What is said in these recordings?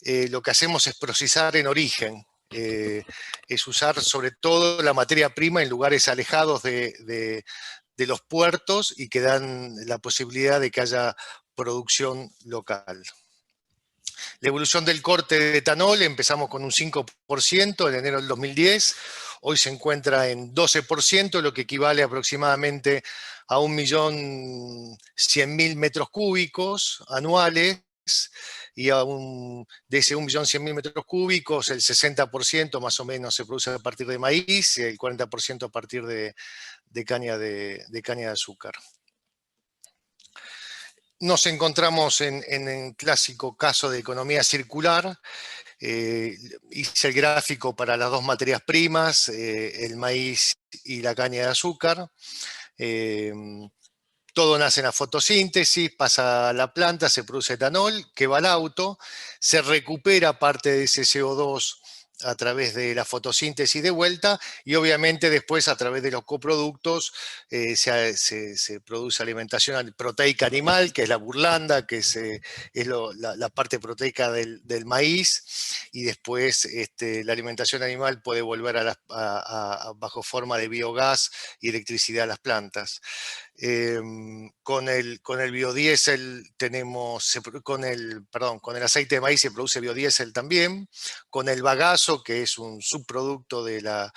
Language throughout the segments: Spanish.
lo que hacemos es procesar en origen. Es usar sobre todo la materia prima en lugares alejados de los puertos y que dan la posibilidad de que haya producción local. La evolución del corte de etanol, empezamos con un 5% en enero del 2010, hoy se encuentra en 12%, lo que equivale aproximadamente a 1.100.000 metros cúbicos anuales, y de ese 1.100.000 metros cúbicos, el 60% más o menos se produce a partir de maíz y el 40% a partir de caña de azúcar. Nos encontramos en el clásico caso de economía circular. Hice el gráfico para las dos materias primas, el maíz y la caña de azúcar. Todo nace en la fotosíntesis, pasa a la planta, se produce etanol, que va al auto, se recupera parte de ese CO2 a través de la fotosíntesis de vuelta, y obviamente después a través de los coproductos se produce alimentación proteica animal, que es la burlanda, que es la parte proteica del maíz, y después la alimentación animal puede volver bajo forma de biogás y electricidad a las plantas. Con el biodiesel con el aceite de maíz se produce biodiesel también, con el bagazo, que es un subproducto de la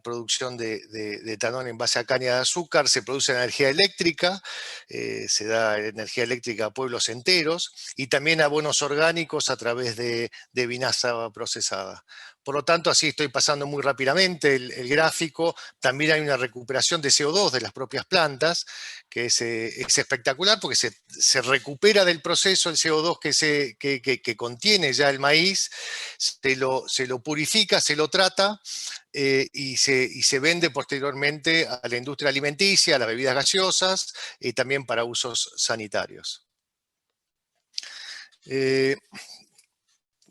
producción de etanol en base a caña de azúcar, se produce energía eléctrica, se da energía eléctrica a pueblos enteros, y también abonos orgánicos a través de vinaza procesada. Por lo tanto, así estoy pasando muy rápidamente el gráfico. También hay una recuperación de CO2 de las propias plantas, que es espectacular porque se recupera del proceso el CO2 que contiene ya el maíz, se lo purifica, se lo trata, y se vende posteriormente a la industria alimenticia, a las bebidas gaseosas, y también para usos sanitarios.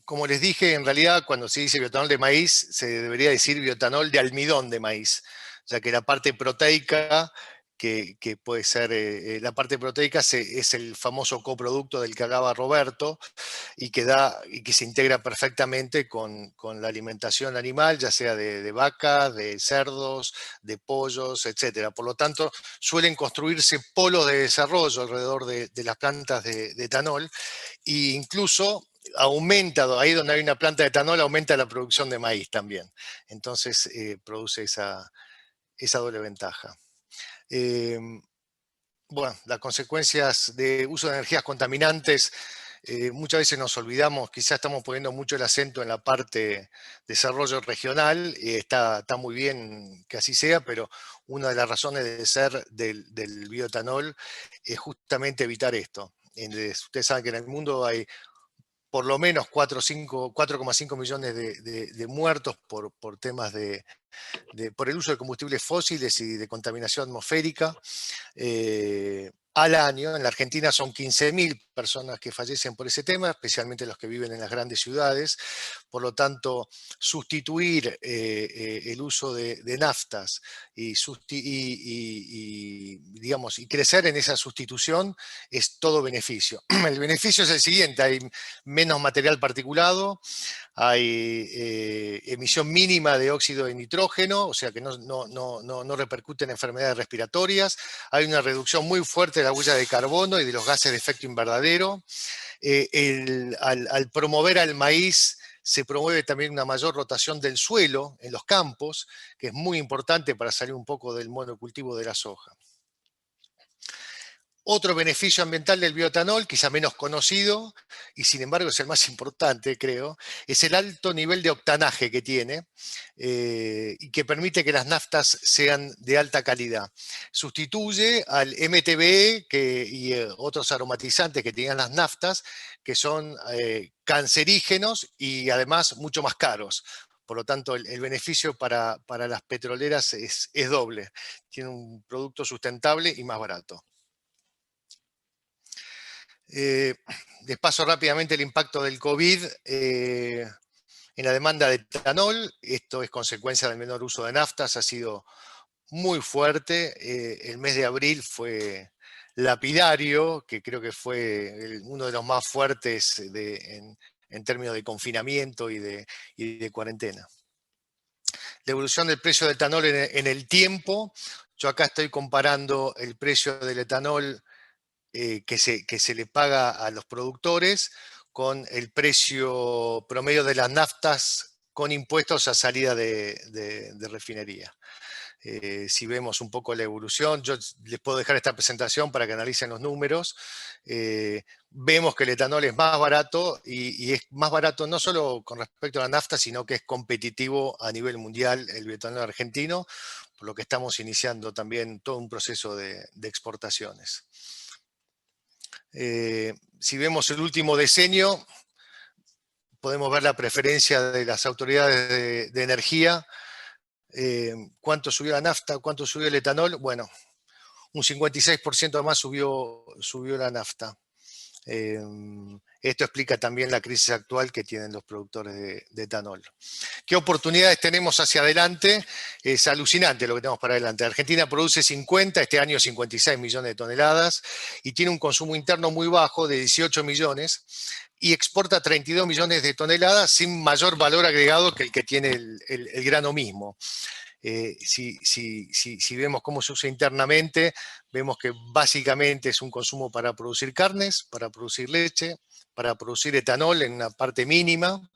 Como les dije, en realidad cuando se dice bioetanol de maíz, se debería decir bioetanol de almidón de maíz, ya que la parte proteica, que puede ser, la parte proteica es el famoso coproducto del que hablaba Roberto, y que se integra perfectamente con la alimentación animal, ya sea de vacas, de cerdos, de pollos, etc. Por lo tanto, suelen construirse polos de desarrollo alrededor de las plantas de etanol, e incluso aumenta, ahí donde hay una planta de etanol, aumenta la producción de maíz también. Entonces produce esa doble ventaja. Bueno, las consecuencias de uso de energías contaminantes, muchas veces nos olvidamos, quizás estamos poniendo mucho el acento en la parte desarrollo regional, y está muy bien que así sea, pero una de las razones de ser del bioetanol es justamente evitar esto. Ustedes saben que en el mundo hay por lo menos 4,5 millones de muertos por temas por el uso de combustibles fósiles y de contaminación atmosférica. Al año. En la Argentina son 15.000 personas que fallecen por ese tema, especialmente los que viven en las grandes ciudades. Por lo tanto, sustituir el uso de naftas y crecer en esa sustitución es todo beneficio. El beneficio es el siguiente: hay menos material particulado, hay emisión mínima de óxido de nitrógeno, o sea que no repercute en enfermedades respiratorias, hay una reducción muy fuerte de la huella de carbono y de los gases de efecto invernadero. Al promover al maíz, se promueve también una mayor rotación del suelo en los campos, que es muy importante para salir un poco del monocultivo de la soja. Otro beneficio ambiental del bioetanol, quizá menos conocido, y sin embargo es el más importante, creo, es el alto nivel de octanaje que tiene, y que permite que las naftas sean de alta calidad. Sustituye al MTBE y otros aromatizantes que tenían las naftas, que son cancerígenos y además mucho más caros. Por lo tanto, el beneficio para las petroleras es doble. Tiene un producto sustentable y más barato. Les paso rápidamente el impacto del COVID en la demanda de etanol. Esto es consecuencia del menor uso de naftas, ha sido muy fuerte. El mes de abril fue lapidario, que creo que fue uno de los más fuertes en términos de confinamiento y de cuarentena. La evolución del precio del etanol en el tiempo. Yo acá estoy comparando el precio del etanol que se le paga a los productores con el precio promedio de las naftas con impuestos a salida de refinería. Si vemos un poco la evolución, yo les puedo dejar esta presentación para que analicen los números. Vemos que el etanol es más barato y es más barato no solo con respecto a la nafta, sino que es competitivo a nivel mundial el bioetanol argentino, por lo que estamos iniciando también todo un proceso de exportaciones. Si vemos el último decenio, podemos ver la preferencia de las autoridades de energía. ¿Cuánto subió la nafta? ¿Cuánto subió el etanol? Bueno, un 56% más subió la nafta. Esto explica también la crisis actual que tienen los productores de etanol. ¿Qué oportunidades tenemos hacia adelante? Es alucinante lo que tenemos para adelante. Argentina produce 50, este año 56 millones de toneladas, y tiene un consumo interno muy bajo de 18 millones, y exporta 32 millones de toneladas sin mayor valor agregado que el que tiene el grano mismo. Si vemos cómo se usa internamente, vemos que básicamente es un consumo para producir carnes, para producir leche, para producir etanol en una parte mínima,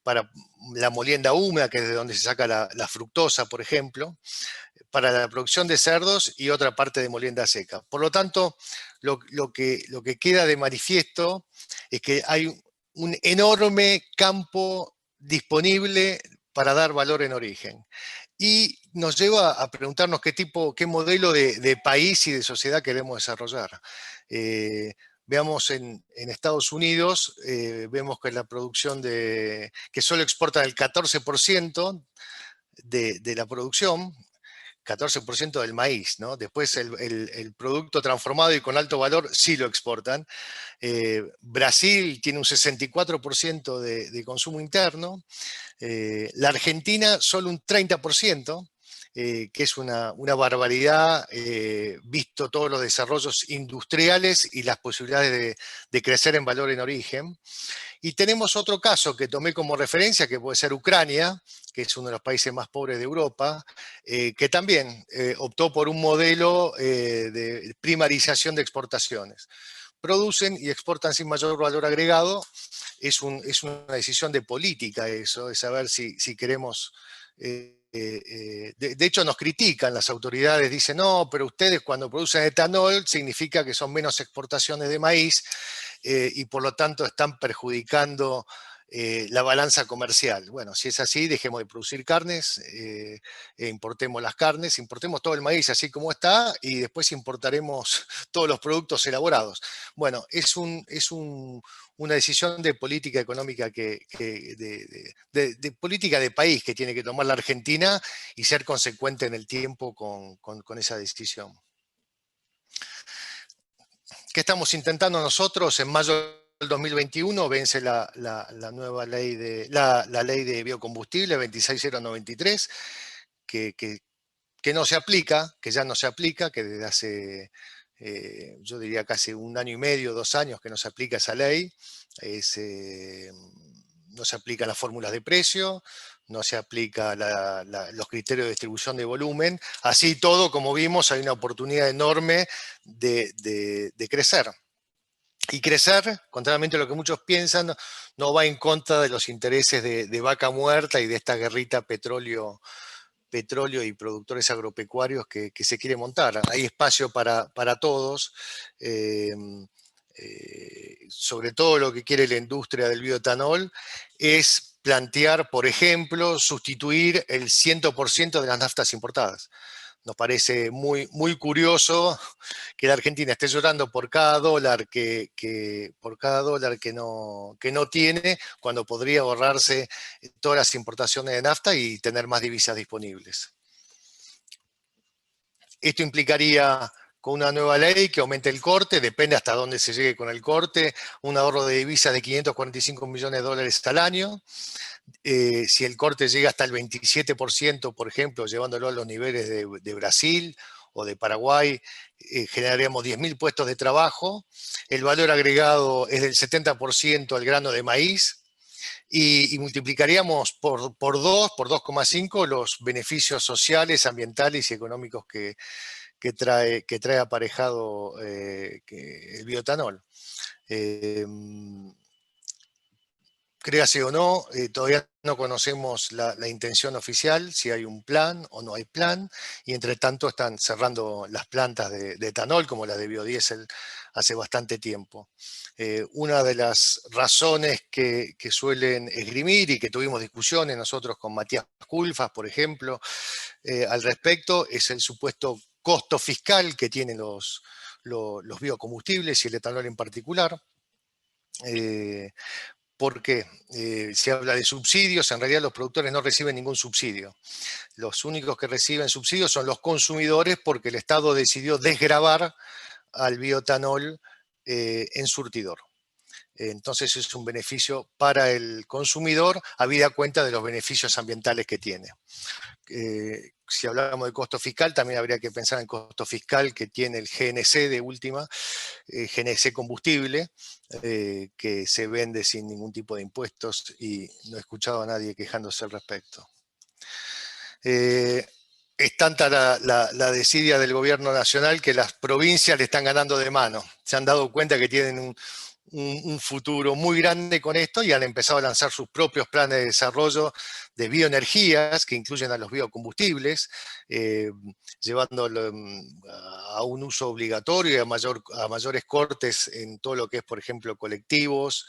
para la molienda húmeda, que es de donde se saca la fructosa, por ejemplo, para la producción de cerdos y otra parte de molienda seca. Por lo tanto, lo que queda de manifiesto es que hay un enorme campo disponible para dar valor en origen. Y nos lleva a preguntarnos qué modelo de país y de sociedad queremos desarrollar. Veamos en Estados Unidos, vemos que la producción que solo exportan el 14% de la producción, 14% del maíz, ¿no? Después el producto transformado y con alto valor sí lo exportan. Brasil tiene un 64% de consumo interno. La Argentina solo un 30%, que es una barbaridad, visto todos los desarrollos industriales y las posibilidades de crecer en valor en origen. Y tenemos otro caso que tomé como referencia, que puede ser Ucrania, que es uno de los países más pobres de Europa, que también optó por un modelo de primarización de exportaciones. Producen y exportan sin mayor valor agregado. Es una decisión de política eso, es saber si queremos... de hecho nos critican las autoridades, dicen, no, pero ustedes cuando producen etanol significa que son menos exportaciones de maíz, y por lo tanto están perjudicando la balanza comercial. Bueno, si es así, dejemos de producir carnes, importemos las carnes, importemos todo el maíz así como está, y después importaremos todos los productos elaborados. Bueno, es una decisión de política económica, de política de país que tiene que tomar la Argentina y ser consecuente en el tiempo con esa decisión. ¿Qué estamos intentando nosotros? En mayo del 2021 vence la nueva ley la ley de biocombustible 26093, que no se aplica, que ya no se aplica, que desde hace, yo diría casi un año y medio, 2 años que no se aplica esa ley. No se aplican las fórmulas de precio, no se aplica los criterios de distribución de volumen. Así todo, como vimos, hay una oportunidad enorme de crecer. Y crecer, contrariamente a lo que muchos piensan, no va en contra de los intereses de vaca muerta y de esta guerrita petróleo y productores agropecuarios que se quiere montar. Hay espacio para todos. Sobre todo lo que quiere la industria del bioetanol es plantear, por ejemplo, sustituir el 100% de las naftas importadas. Nos parece muy, muy curioso que la Argentina esté llorando por cada dólar por cada dólar que no tiene, cuando podría ahorrarse todas las importaciones de nafta y tener más divisas disponibles. Esto implicaría, con una nueva ley, que aumente el corte, depende hasta dónde se llegue con el corte, un ahorro de divisas de 545 millones de dólares al año. Si el corte llega hasta el 27%, por ejemplo, llevándolo a los niveles de Brasil o de Paraguay, generaríamos 10.000 puestos de trabajo, el valor agregado es del 70% al grano de maíz, y multiplicaríamos por 2, por 2,5 los beneficios sociales, ambientales y económicos que trae aparejado el bioetanol. Créase o no, todavía no conocemos la intención oficial, si hay un plan o no hay plan, y entre tanto están cerrando las plantas de etanol, como las de biodiesel, hace bastante tiempo. Una de las razones que suelen esgrimir y que tuvimos discusiones nosotros con Matías Culfas, por ejemplo, al respecto, es el supuesto costo fiscal que tienen los biocombustibles y el etanol en particular. Porque se habla de subsidios, en realidad los productores no reciben ningún subsidio. Los únicos que reciben subsidios son los consumidores porque el Estado decidió desgravar al bioetanol en surtidor. Entonces es un beneficio para el consumidor, habida cuenta de los beneficios ambientales que tiene. Si hablamos de costo fiscal, también habría que pensar en costo fiscal que tiene el GNC de última, GNC combustible, que se vende sin ningún tipo de impuestos y no he escuchado a nadie quejándose al respecto. Es tanta la desidia del gobierno nacional que las provincias le están ganando de mano. Se han dado cuenta que tienen un futuro muy grande con esto y han empezado a lanzar sus propios planes de desarrollo de bioenergías que incluyen a los biocombustibles, llevándolo a un uso obligatorio y a mayores cortes en todo lo que es, por ejemplo, colectivos,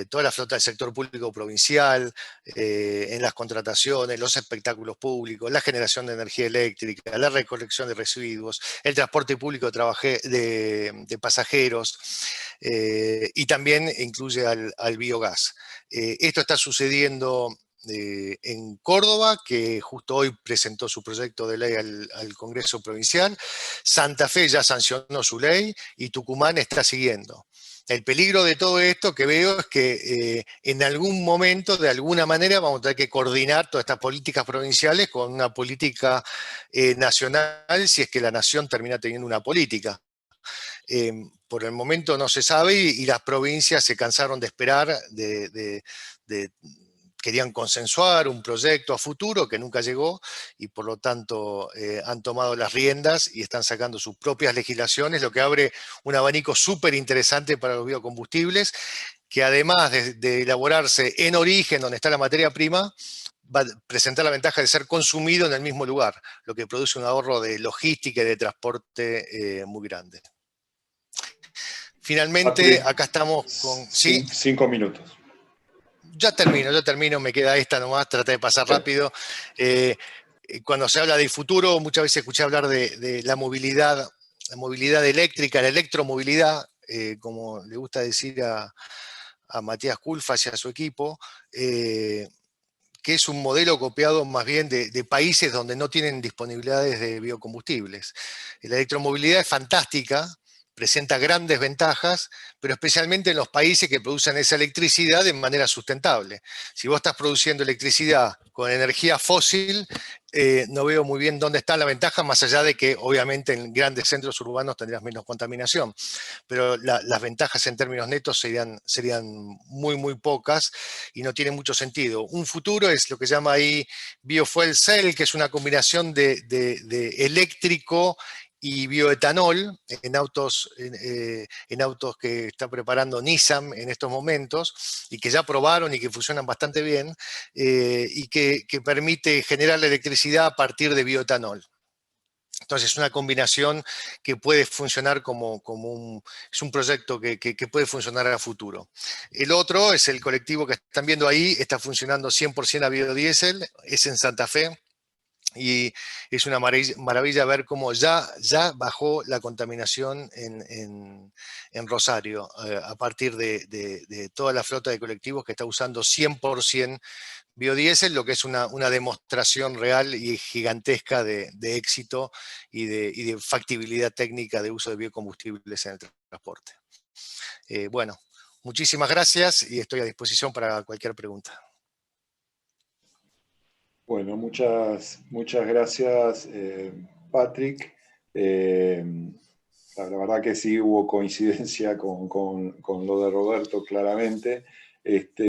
toda la flota del sector público provincial, en las contrataciones, los espectáculos públicos, la generación de energía eléctrica, la recolección de residuos, el transporte público de pasajeros, y también incluye al biogás. Esto está sucediendo en Córdoba, que justo hoy presentó su proyecto de ley al Congreso Provincial. Santa Fe ya sancionó su ley y Tucumán está siguiendo. El peligro de todo esto que veo es que en algún momento, de alguna manera, vamos a tener que coordinar todas estas políticas provinciales con una política nacional, si es que la nación termina teniendo una política. Por el momento no se sabe y las provincias se cansaron de esperar, querían consensuar un proyecto a futuro que nunca llegó y por lo tanto han tomado las riendas y están sacando sus propias legislaciones, lo que abre un abanico súper interesante para los biocombustibles, que además de elaborarse en origen, donde está la materia prima, va a presentar la ventaja de ser consumido en el mismo lugar, lo que produce un ahorro de logística y de transporte muy grande. Finalmente, Patrick, acá estamos con... ¿Sí? 5 minutos. Ya termino, me queda esta nomás, traté de pasar Sí. rápido. Cuando se habla del futuro, muchas veces escuché hablar de la movilidad eléctrica, la electromovilidad, como le gusta decir a Matías Culfas y a su equipo, que es un modelo copiado más bien de países donde no tienen disponibilidades de biocombustibles. La electromovilidad es fantástica, presenta grandes ventajas, pero especialmente en los países que producen esa electricidad de manera sustentable. Si vos estás produciendo electricidad con energía fósil, no veo muy bien dónde está la ventaja, más allá de que obviamente en grandes centros urbanos tendrías menos contaminación, pero las ventajas en términos netos serían muy, muy pocas y no tiene mucho sentido. Un futuro es lo que se llama ahí biofuel cell, que es una combinación de eléctrico y bioetanol en autos que está preparando Nissan en estos momentos y que ya probaron y que funcionan bastante bien, y que permite generar la electricidad a partir de bioetanol. Entonces es una combinación que puede funcionar es un proyecto que puede funcionar a futuro. El otro es el colectivo que están viendo ahí, está funcionando 100% a biodiesel, es en Santa Fe, y es una maravilla ver cómo ya bajó la contaminación en Rosario, a partir de toda la flota de colectivos que está usando 100% biodiesel, lo que es una demostración real y gigantesca de éxito y de factibilidad técnica de uso de biocombustibles en el transporte. Bueno, muchísimas gracias y estoy a disposición para cualquier pregunta. Bueno, muchas gracias, Patrick. La verdad que sí hubo coincidencia con lo de Roberto, claramente.